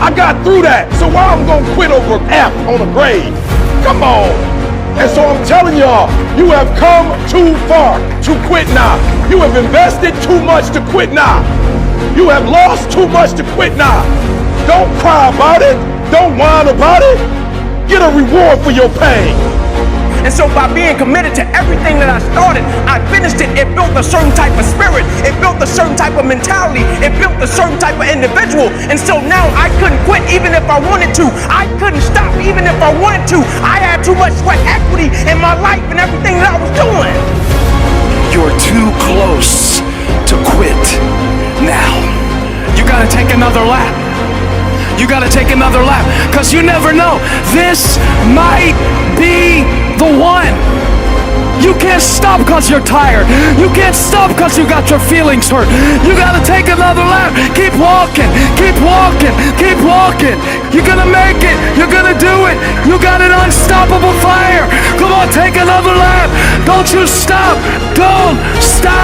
I got through that, so why I'm gonna quit over F on a grade? Come on. And so I'm telling y'all, you have come too far to quit now. You have invested too much to quit now. You have lost too much to quit now. Don't cry about it. Don't whine about it. Get a reward for your pain. And so by being committed to everything that I started, I finished it. It built a certain type of spirit. It built a certain type of mentality. It built a certain type of individual. And so now I couldn't quit even if I wanted to. I couldn't stop even if I wanted to. I had too much sweat equity in my life and everything that I was doing. You're too close to quit now. You gotta take another lap. You gotta take another lap, because you never know. This might be the one. You can't stop because you're tired. You can't stop because you got your feelings hurt. You gotta take another lap. Keep walking, keep walking, keep walking. You're gonna make it. You're gonna do it. You got an unstoppable fire. Come on, take another lap. Don't you stop. Don't stop.